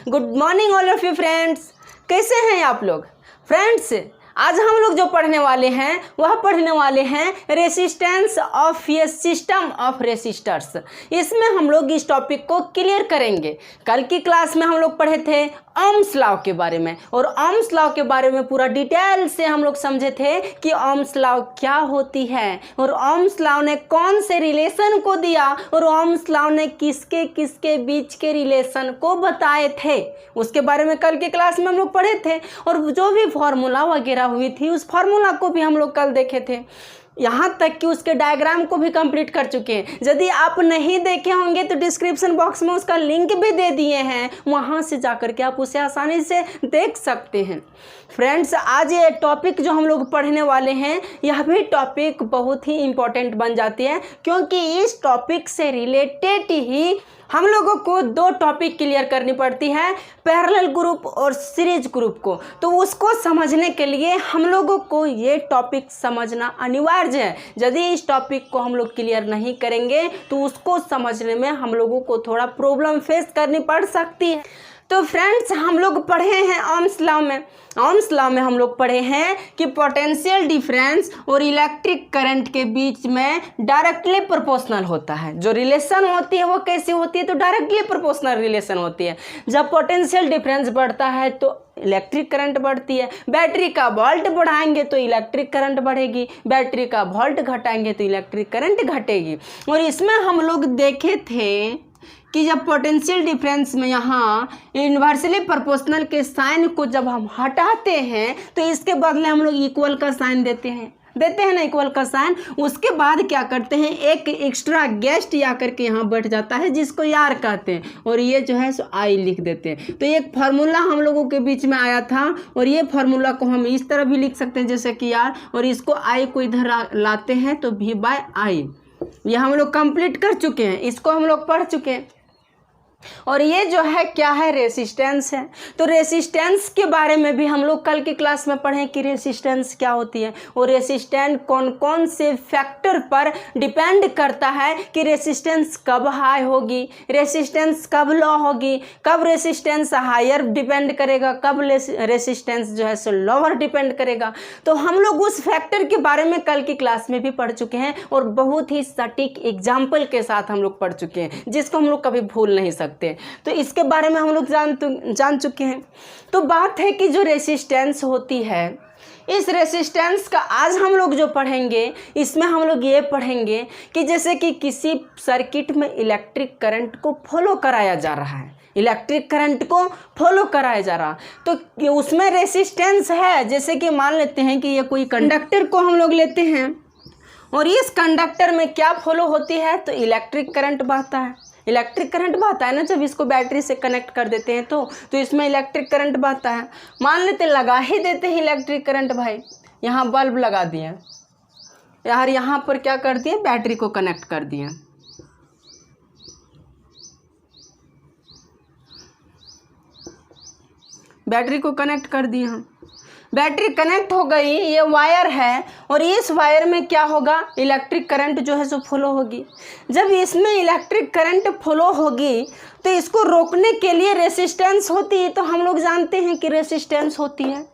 Good morning all of you friends. कैसे हैं आप लोग फ्रेंड्स? आज हम लोग जो पढ़ने वाले हैं वह पढ़ने वाले हैं resistance of A system of resistors. इसमें हम लोग इस टॉपिक को क्लियर करेंगे। कल की क्लास में हम लोग पढ़े थे ओम्स लॉ के बारे में, और ओम्स लॉ के बारे में पूरा डिटेल से हम लोग समझे थे कि ओम्स लॉ क्या होती है, और ओम्स लॉ ने कौन से रिलेशन को दिया, और ओम्स लॉ ने किसके किसके बीच के रिलेशन को बताए थे, उसके बारे में कल की क्लास में हम लोग पढ़े थे। और जो भी फॉर्मूला वगैरह हुई थी उस फार्मूला को भी हम लोग कल देखे थे, यहाँ तक कि उसके डायग्राम को भी कंप्लीट कर चुके हैं। यदि आप नहीं देखे होंगे तो डिस्क्रिप्शन बॉक्स में उसका लिंक भी दे दिए हैं, वहाँ से जाकर के आप उसे आसानी से देख सकते हैं। फ्रेंड्स, आज ये टॉपिक जो हम लोग पढ़ने वाले हैं यह भी टॉपिक बहुत ही इम्पोर्टेंट बन जाती है, क्योंकि इस टॉपिक से रिलेटेड ही हम लोगों को दो टॉपिक क्लियर करनी पड़ती है, पैरेलल ग्रुप और सीरीज ग्रुप को। तो उसको समझने के लिए हम लोगों को ये टॉपिक समझना अनिवार्य है। यदि इस टॉपिक को हम लोग क्लियर नहीं करेंगे तो उसको समझने में हम लोगों को थोड़ा प्रॉब्लम फेस करनी पड़ सकती है। तो फ्रेंड्स, हम लोग पढ़े हैं ओम्स लॉ में। ओम्स लॉ में हम लोग पढ़े हैं कि पोटेंशियल डिफरेंस और इलेक्ट्रिक करंट के बीच में डायरेक्टली प्रोपोर्शनल होता है। जो रिलेशन होती है वो कैसी होती है? तो डायरेक्टली प्रोपोर्शनल रिलेशन होती है। जब पोटेंशियल डिफरेंस बढ़ता है तो इलेक्ट्रिक करंट बढ़ती है। बैटरी का वोल्ट बढ़ाएंगे तो इलेक्ट्रिक करंट बढ़ेगी, बैटरी का वोल्ट घटाएंगे तो इलेक्ट्रिक करंट घटेगी। और इसमें हम लोग देखे थे कि जब पोटेंशियल डिफरेंस में यहाँ इन्वर्सली प्रोपोर्शनल के साइन को जब हम हटाते हैं तो इसके बदले हम लोग इक्वल का साइन देते हैं ना, इक्वल का साइन। उसके बाद क्या करते हैं, एक एक्स्ट्रा गेस्ट या करके यहाँ बैठ जाता है जिसको यार कहते हैं, और ये जो है सो आई लिख देते हैं। तो एक फार्मूला हम लोगों के बीच में आया था, और ये फार्मूला को हम इस तरह भी लिख सकते हैं जैसे कि यार, और इसको आई को इधर लाते हैं तो v बाय आई। ये हम लोग कंप्लीट कर चुके हैं, इसको हम लोग पढ़ चुके हैं। और ये जो है क्या है, रेसिस्टेंस है। तो रेसिस्टेंस के बारे में भी हम लोग कल की क्लास में पढ़ें कि रेसिस्टेंस क्या होती है, और रेसिस्टेंस कौन कौन से फैक्टर पर डिपेंड करता है कि रेसिस्टेंस कब हाई होगी, रेसिस्टेंस कब लो होगी, कब रेसिस्टेंस हायर डिपेंड करेगा, कब रेसिस्टेंस जो है सो लोअर डिपेंड करेगा। तो हम लोग उस फैक्टर के बारे में कल की क्लास में भी पढ़ चुके हैं, और बहुत ही सटीक एग्जाम्पल के साथ हम लोग पढ़ चुके हैं, जिसको हम लोग कभी भूल नहीं सकते। तो इसके बारे में हम लोग जान चुके हैं। तो बात है कि जो रेसिस्टेंस होती है, इस रेसिस्टेंस का आज हम लोग जो पढ़ेंगे इसमें हम लोग ये पढ़ेंगे कि जैसे कि किसी सर्किट में इलेक्ट्रिक करंट को फॉलो कराया जा रहा है, इलेक्ट्रिक करंट को फॉलो कराया जा रहा, तो उसमें रेसिस्टेंस है। जैसे कि मान लेते हैं कि ये कोई कंडक्टर को हम लोग लेते हैं, और इस कंडक्टर में क्या फॉलो होती है, तो इलेक्ट्रिक करंट बहता है। इलेक्ट्रिक करंट बहता है ना, जब इसको बैटरी से कनेक्ट कर देते हैं तो इसमें इलेक्ट्रिक करंट बहता है। मान लेते लगा ही देते हैं इलेक्ट्रिक करंट, भाई यहाँ बल्ब लगा दिए यार, यहाँ पर क्या कर दिए, बैटरी को कनेक्ट कर दिए। बैटरी को कनेक्ट कर दिए हम, बैटरी कनेक्ट हो गई, ये वायर है, और इस वायर में क्या होगा, इलेक्ट्रिक करंट जो है सो फ्लो होगी। जब इसमें इलेक्ट्रिक करंट फ्लो होगी तो इसको रोकने के लिए रेसिस्टेंस होती है। तो हम लोग जानते हैं कि रेसिस्टेंस होती है,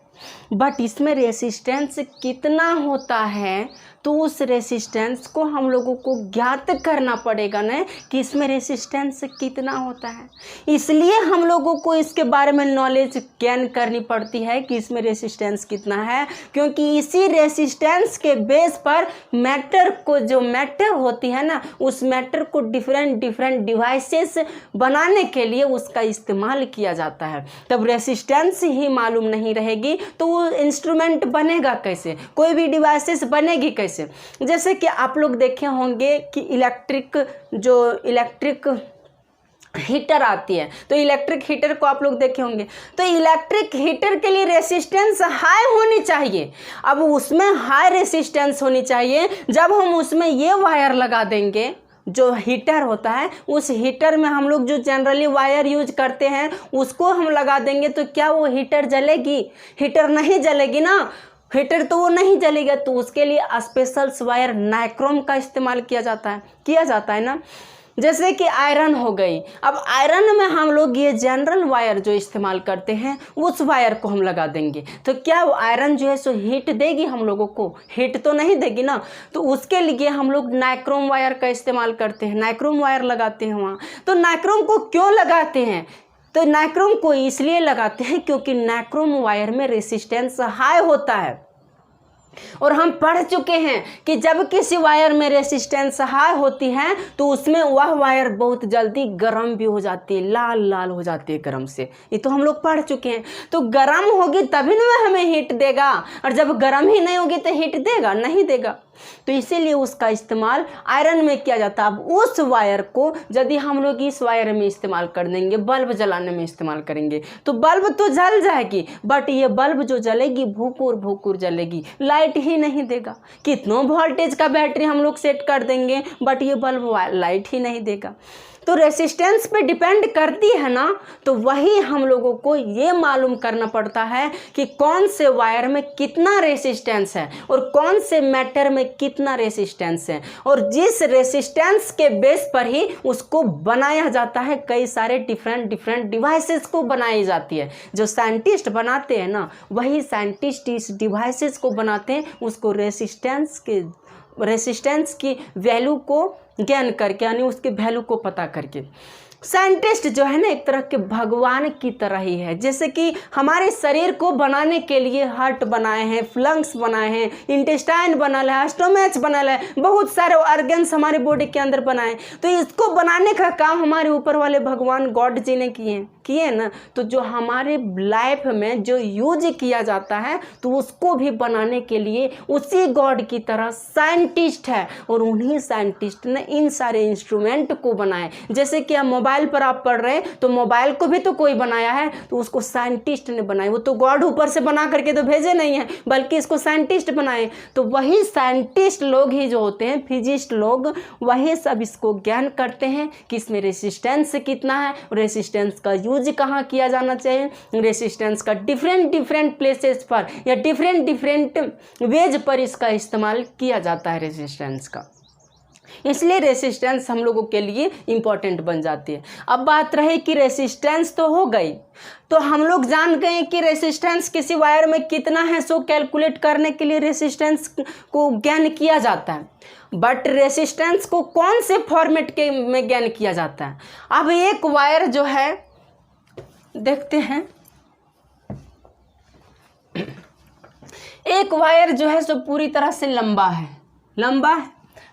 बट इसमें रेसिस्टेंस कितना होता है तो उस रेसिस्टेंस को हम लोगों को ज्ञात करना पड़ेगा ना, कि इसमें रेसिस्टेंस कितना होता है। इसलिए हम लोगों को इसके बारे में नॉलेज गेन करनी पड़ती है कि इसमें रेसिस्टेंस कितना है, क्योंकि इसी रेसिस्टेंस के बेस पर मैटर को, जो मैटर होती है ना, उस मैटर को डिफरेंट डिवाइसेस बनाने के लिए उसका इस्तेमाल किया जाता है। तब रेसिस्टेंस ही मालूम नहीं रहेगी तो वो इंस्ट्रूमेंट बनेगा कैसे, कोई भी डिवाइसेस बनेगी कैसे। जैसे कि आप लोग देखे होंगे कि इलेक्ट्रिक हीटर आती है, तो इलेक्ट्रिक हीटर को आप लोग देखे होंगे। तो इलेक्ट्रिक हीटर के लिए रेसिस्टेंस हाई होनी चाहिए। अब उसमें हाई रेसिस्टेंस होनी चाहिए। जब हम उसमें ये वायर लगा देंगे, जो हीटर होता है, उस हीटर में हम लोग जो जनरली वायर यूज करते हैं उसको हम लगा देंगे, तो क्या वो हीटर जलेगी? हीटर नहीं जलेगी ना, हीटर तो वो नहीं जलेगा। तो उसके लिए स्पेशल वायर नाइक्रोम का इस्तेमाल किया जाता है ना। जैसे कि आयरन हो गई। अब आयरन में हम लोग ये जनरल वायर जो इस्तेमाल करते हैं उस वायर को हम लगा देंगे, तो क्या वो आयरन जो है सो हीट देगी हम लोगों को? हीट तो नहीं देगी ना। तो उसके लिए हम लोग नाइक्रोम वायर का इस्तेमाल करते हैं, नाइक्रोम वायर लगाते हैं वहाँ। तो नाइक्रोम को क्यों लगाते हैं? तो नाइक्रोम को इसलिए लगाते हैं क्योंकि नाइक्रोम वायर में रेसिस्टेंस हाई होता है। और हम पढ़ चुके हैं कि जब किसी वायर में रेसिस्टेंस हाई होती है तो उसमें वह वायर बहुत जल्दी गर्म भी हो जाती है, लाल लाल हो जाती है गर्म से। ये तो हम लोग पढ़ चुके हैं। तो गर्म होगी तभी ना वह हमें हीट देगा, और जब गर्म ही नहीं होगी तो हीट देगा? नहीं देगा। तो इसीलिए उसका इस्तेमाल आयरन में किया जाता है। अब उस वायर को यदि हम लोग इस वायर में इस्तेमाल कर देंगे, बल्ब जलाने में इस्तेमाल करेंगे, तो बल्ब तो जल जाएगी, बट ये बल्ब जो जलेगी भूकुर भूकुर जलेगी, लाइट ही नहीं देगा। कितनों वोल्टेज का बैटरी हम लोग सेट कर देंगे बट ये बल्ब लाइट ही नहीं देगा। तो रेसिस्टेंस पे डिपेंड करती है ना। तो वही हम लोगों को ये मालूम करना पड़ता है कि कौन से वायर में कितना रेसिस्टेंस है और कौन से मैटर में कितना रेसिस्टेंस है, और जिस रेसिस्टेंस के बेस पर ही उसको बनाया जाता है। कई सारे डिफरेंट डिवाइसेस को बनाई जाती है। जो साइंटिस्ट बनाते हैं ना, वही साइंटिस्ट इस डिवाइसेस को बनाते हैं, उसको रेसिस्टेंस की वैल्यू को ज्ञान करके, यानी उसके वैल्यू को पता करके। साइंटिस्ट जो है ना एक तरह के भगवान की तरह ही है। जैसे कि हमारे शरीर को बनाने के लिए हार्ट बनाए हैं, लंग्स बनाए हैं, इंटेस्टाइन बना है, स्टोमच बना है, बहुत सारे ऑर्गन्स हमारे बॉडी के अंदर बनाए। तो इसको बनाने का काम हमारे ऊपर वाले भगवान गॉड जी ने किए ना। तो जो हमारे लाइफ में जो यूज किया जाता है तो उसको भी बनाने के लिए उसी गॉड की तरह साइंटिस्ट है, और उन्हीं साइंटिस्ट ने इन सारे इंस्ट्रूमेंट को बनाए। जैसे कि आप मोबाइल पर आप पढ़ रहे हैं तो मोबाइल को भी तो कोई बनाया है, तो उसको साइंटिस्ट ने बनाया। वो तो गॉड ऊपर से बना करके तो भेजे नहीं है, बल्कि इसको साइंटिस्ट बनाए। तो वही साइंटिस्ट लोग ही जो होते हैं, फिजिस्ट लोग, वही सब इसको ज्ञान करते हैं कि इसमें रेसिस्टेंस कितना है, रेसिस्टेंस का यूज कहाँ किया जाना चाहिए, रेसिस्टेंस का डिफरेंट प्लेसेस पर या डिफरेंट वेज पर इसका इस्तेमाल किया जाता है रेसिस्टेंस का। इसलिए रेसिस्टेंस हम लोगों के लिए इम्पॉर्टेंट बन जाती है। अब बात रही कि रेसिस्टेंस तो हो गई, तो हम लोग जान गए कि रेसिस्टेंस किसी वायर में कितना है, सो कैलकुलेट करने के लिए रेसिस्टेंस को ज्ञान किया जाता है। बट रेसिस्टेंस को कौन से फॉर्मेट में ज्ञान किया जाता है? अब एक वायर जो है देखते हैं, एक वायर जो है सो पूरी तरह से लंबा है,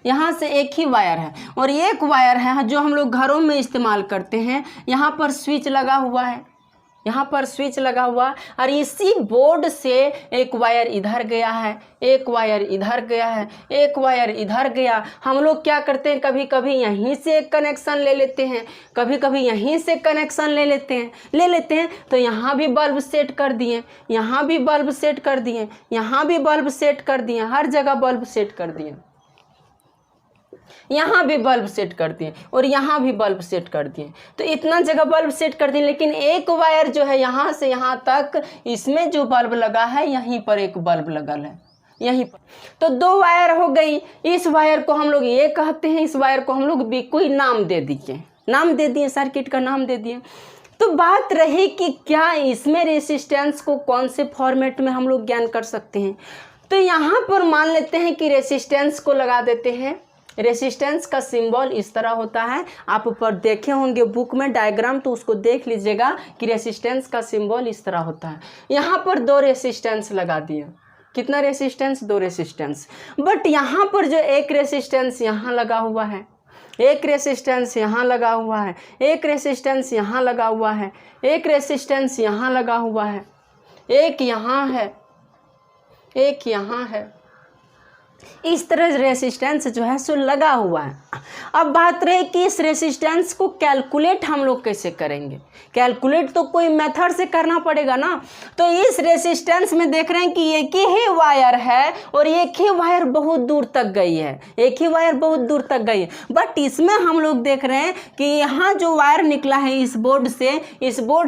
यहाँ से एक ही वायर है, और एक वायर है जो हम लोग घरों में इस्तेमाल करते हैं। यहाँ पर स्विच लगा हुआ है, और इसी बोर्ड से एक वायर इधर गया है, एक वायर इधर गया है, एक वायर इधर गया। हम लोग क्या करते हैं, कभी कभी यहीं से एक कनेक्शन ले लेते हैं, कभी कभी यहीं से कनेक्शन ले लेते हैं। तो यहाँ भी बल्ब सेट कर दिए, यहाँ भी बल्ब सेट कर दिए, यहाँ भी बल्ब सेट कर दिए, हर जगह बल्ब सेट कर दिए, यहाँ भी बल्ब सेट कर दिए और यहाँ भी बल्ब सेट कर दिए। तो इतना जगह बल्ब सेट कर दिए, लेकिन एक वायर जो है यहाँ से यहाँ तक, इसमें जो बल्ब लगा है यहीं पर एक बल्ब लगा है, यहीं पर। तो दो वायर हो गई। इस वायर को हम लोग ये कहते हैं, इस वायर को हम लोग भी कोई नाम दे दिए, सर्किट का नाम दे दिए। तो बात रही कि क्या इसमें रेसिस्टेंस को कौन से फॉर्मेट में हम लोग ज्ञान कर सकते हैं। तो यहाँ पर मान लेते हैं कि रेसिस्टेंस को लगा देते हैं। रेसिस्टेंस का सिंबल इस तरह होता है, आप ऊपर देखे होंगे बुक में डायग्राम, तो उसको देख लीजिएगा कि रेसिस्टेंस का सिंबल इस तरह होता है। यहाँ पर दो रेसिस्टेंस लगा दिए, कितना रेसिस्टेंस, दो रेसिस्टेंस। बट यहाँ पर जो एक रेसिस्टेंस यहाँ लगा हुआ है, एक रेसिस्टेंस यहाँ लगा हुआ है, एक रेसिस्टेंस यहाँ लगा हुआ है, एक रेसिस्टेंस यहाँ लगा हुआ है, एक यहाँ है, एक यहाँ है। इस तरह रेसिस्टेंस जो है सो लगा हुआ है। अब बात रही कि इस रेसिस्टेंस को कैलकुलेट हम लोग कैसे करेंगे। कैलकुलेट तो कोई मेथड से करना पड़ेगा ना। तो इस रेसिस्टेंस में देख रहे हैं कि एक ही वायर है और एक ही वायर बहुत दूर तक गई है, एक ही वायर बहुत दूर तक गई है। बट इसमें हम लोग देख रहे हैं कि यहाँ जो वायर निकला है इस बोर्ड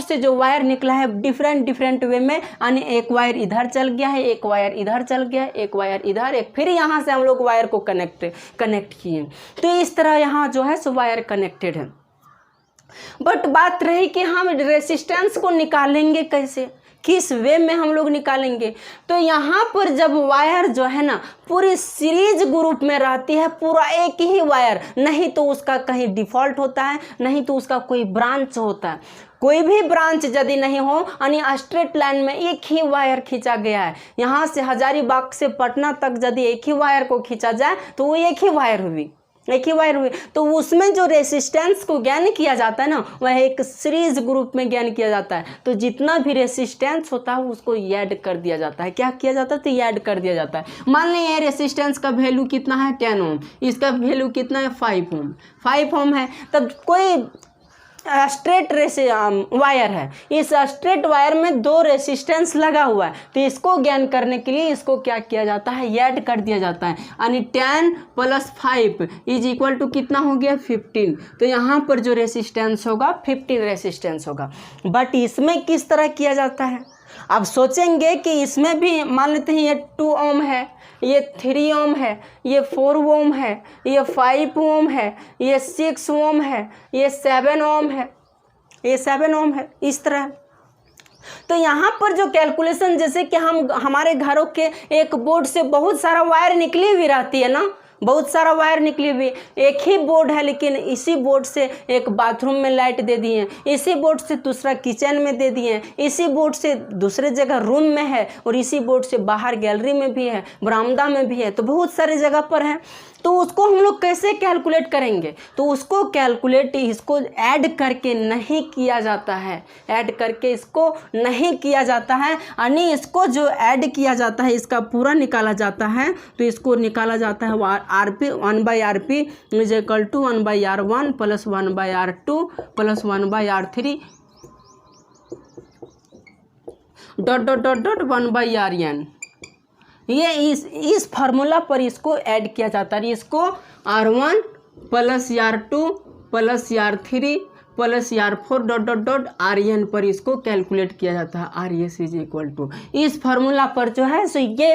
से जो वायर निकला है डिफरेंट वे में, यानी एक वायर इधर चल गया है, एक वायर इधर चल गया है, एक वायर इधर, एक फिर यहाँ से हम लोग वायर को कनेक्ट किए। तो इस तरह यहाँ जो है सो वायर कनेक्टेड है। बट बात रही कि हम रेसिस्टेंस को निकालेंगे कैसे, किस वे में हम लोग निकालेंगे। तो यहाँ पर जब वायर जो है ना पूरी सीरीज ग्रुप में रहती है, पूरा एक ही वायर, नहीं तो उसका कहीं डिफ़ॉल्ट होता है, नहीं तो उसका कोई ब्रांच होता है। कोई भी ब्रांच यदि नहीं हो यानी स्ट्रेट लाइन में एक ही वायर खींचा गया है, यहाँ से हजारीबाग से पटना तक यदि एक ही वायर को खींचा जाए तो वो एक ही वायर हुई, एक ही वायर हुई। तो उसमें जो रेसिस्टेंस को ज्ञान किया जाता है ना, वह एक सीरीज ग्रुप में ज्ञान किया जाता है। तो जितना भी रेसिस्टेंस होता है उसको ऐड कर दिया जाता है। क्या किया जाता है? तो ऐड कर दिया जाता है। मान लें ये रेसिस्टेंस का वैल्यू कितना है 10 ओम, इसका वैल्यू कितना है 5 ओम, 5 ओम है। तब कोई स्ट्रेट वायर है, इस स्ट्रेट वायर में 2 रेसिस्टेंस लगा हुआ है, तो इसको ज्ञान करने के लिए इसको क्या किया जाता है? ऐड कर दिया जाता है। यानी 10 + 5 = कितना हो गया? 15। तो यहाँ पर जो रेसिस्टेंस होगा 15 रेसिस्टेंस होगा। बट इसमें किस तरह किया जाता है? अब सोचेंगे कि इसमें भी मान लेते हैं ये 2 ओम है, ये 3 ओम है, ये 4 ओम है, ये 5 ओम है, ये 6 ओम है, ये 7 ओम है, ये 7 ओम है, इस तरह। तो यहाँ पर जो कैलकुलेशन, जैसे कि हमारे घरों के एक बोर्ड से बहुत सारा वायर निकली हुई रहती है ना, बहुत सारा वायर निकली हुई, एक ही बोर्ड है लेकिन इसी बोर्ड से एक बाथरूम में लाइट दे दिए, इसी बोर्ड से दूसरा किचन में दे दिए, इसी बोर्ड से दूसरे जगह रूम में है, और इसी बोर्ड से बाहर गैलरी में भी है, बरामदा में भी है, तो बहुत सारे जगह पर है। तो उसको हम लोग कैसे कैलकुलेट करेंगे? तो उसको कैलकुलेट इसको ऐड करके नहीं किया जाता है, ऐड करके इसको नहीं किया जाता है। यानी इसको जो ऐड किया जाता है इसका पूरा निकाला जाता है। तो इसको निकाला जाता है RP 1/RP = 1/R1 + 1/R2 + 1/R3 ... 1/RN। ये इस फार्मूला पर इसको ऐड किया जाता है। इसको R1 + R2 + R3 + R4 ... RN पर इसको कैलकुलेट किया जाता है। RS = इस फार्मूला पर जो है सो ये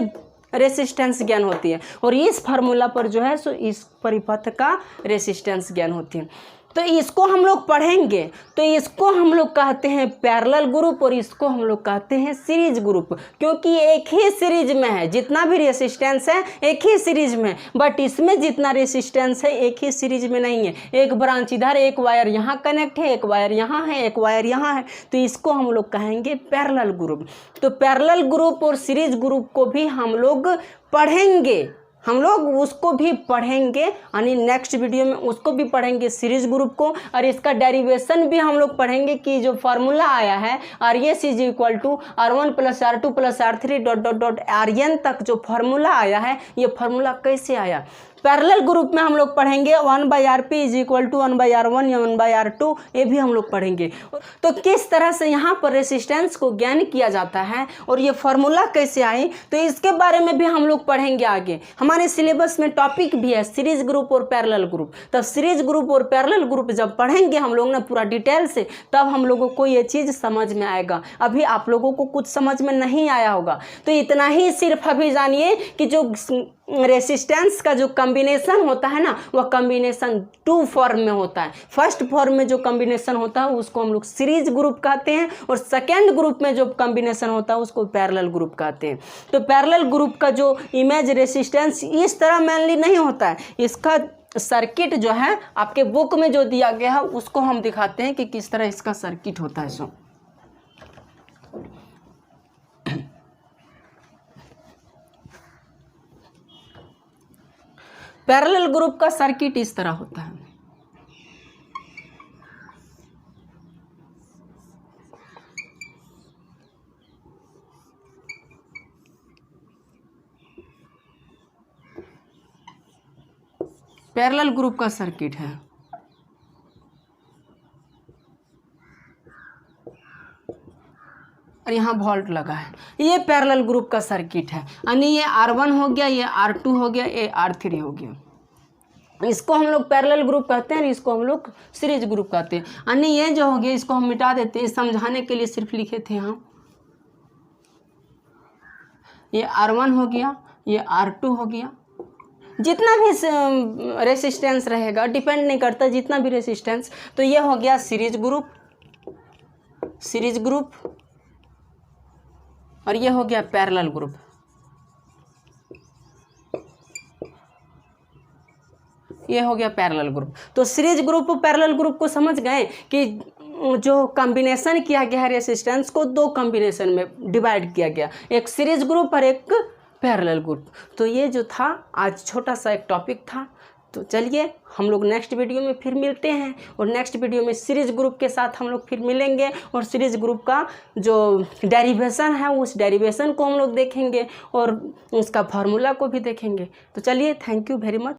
रेसिस्टेंस ज्ञान होती है, और इस फार्मूला पर जो है सो इस परिपथ का रेसिस्टेंस ज्ञान होती है। तो इसको हम लोग पढ़ेंगे, तो इसको हम लोग कहते हैं पैरेलल ग्रुप, और इसको हम लोग कहते हैं सीरीज ग्रुप, क्योंकि एक ही सीरीज में है। जितना भी रेसिस्टेंस है एक ही सीरीज में, बट इसमें जितना रेसिस्टेंस है एक ही सीरीज में नहीं है। एक ब्रांच इधर, एक वायर यहाँ कनेक्ट है, एक वायर यहाँ है, एक वायर यहाँ है, तो इसको हम लोग कहेंगे पैरेलल ग्रुप। तो पैरेलल ग्रुप और सीरीज ग्रुप को भी हम लोग पढ़ेंगे, हम लोग उसको भी पढ़ेंगे, यानी नेक्स्ट वीडियो में उसको भी पढ़ेंगे सीरीज ग्रुप को। और इसका डेरिवेशन भी हम लोग पढ़ेंगे कि जो फार्मूला आया है RS = R1 + R2 + R3 ... RN तक जो फार्मूला आया है, ये फार्मूला कैसे आया। पैरेलल ग्रुप में हम लोग पढ़ेंगे 1/RP = 1/R1 या 1/R2, ये भी हम लोग पढ़ेंगे। तो किस तरह से यहाँ पर रेसिस्टेंस को ज्ञान किया जाता है और ये फार्मूला कैसे आई, तो इसके बारे में भी हम लोग पढ़ेंगे आगे। हमारे सिलेबस में टॉपिक भी है सीरीज ग्रुप और पैरेलल ग्रुप। तब सीरीज ग्रुप और पैरेलल ग्रुप जब पढ़ेंगे हम लोग ना पूरा डिटेल से, तब हम लोगों को ये चीज़ समझ में आएगा। अभी आप लोगों को कुछ समझ में नहीं आया होगा, तो इतना ही सिर्फ अभी जानिए कि जो रेसिस्टेंस का जो कॉम्बिनेशन होता है ना, वह कॉम्बिनेशन 2 फॉर्म में होता है। फर्स्ट फॉर्म में जो कॉम्बिनेशन होता है उसको हम लोग सीरीज ग्रुप कहते हैं, और सेकेंड ग्रुप में जो कॉम्बिनेशन होता है उसको पैरेलल ग्रुप कहते हैं। तो पैरेलल ग्रुप का जो इमेज रेसिस्टेंस इस तरह मेनली नहीं होता है। इसका सर्किट जो है आपके बुक में जो दिया गया है उसको हम दिखाते हैं कि किस तरह इसका सर्किट होता है। सो पैरेलल ग्रुप का सर्किट इस तरह होता है। पैरेलल ग्रुप का सर्किट है। और यहाँ वोल्ट लगा है, ये पैरेलल ग्रुप का सर्किट है। यानी ये R1 हो गया, ये R2 हो गया, ये R3 हो गया। इसको हम लोग पैरेलल ग्रुप कहते हैं, इसको हम लोग सीरीज ग्रुप कहते हैं। यानी ये जो हो गया इसको हम मिटा देते हैं, समझाने के लिए सिर्फ लिखे थे हम। ये R1 हो गया, ये R2 हो गया, जितना भी रेसिस्टेंस रहेगा, डिपेंड नहीं करता, जितना भी रेसिस्टेंस। तो ये हो गया सीरीज ग्रुप, और ये हो गया पैरेलल ग्रुप। ये हो गया पैरेलल ग्रुप। तो सीरीज ग्रुप पैरेलल ग्रुप को समझ गए कि जो कॉम्बिनेशन किया गया है रेसिस्टेंस को, दो कॉम्बिनेशन में डिवाइड किया गया, एक सीरीज ग्रुप और एक पैरेलल ग्रुप। तो ये जो था आज छोटा सा एक टॉपिक था। तो चलिए हम लोग नेक्स्ट वीडियो में फिर मिलते हैं, और नेक्स्ट वीडियो में सीरीज ग्रुप के साथ हम लोग फिर मिलेंगे, और सीरीज ग्रुप का जो डेरिवेशन है उस डेरिवेशन को हम लोग देखेंगे, और उसका फार्मूला को भी देखेंगे। तो चलिए, थैंक यू वेरी मच।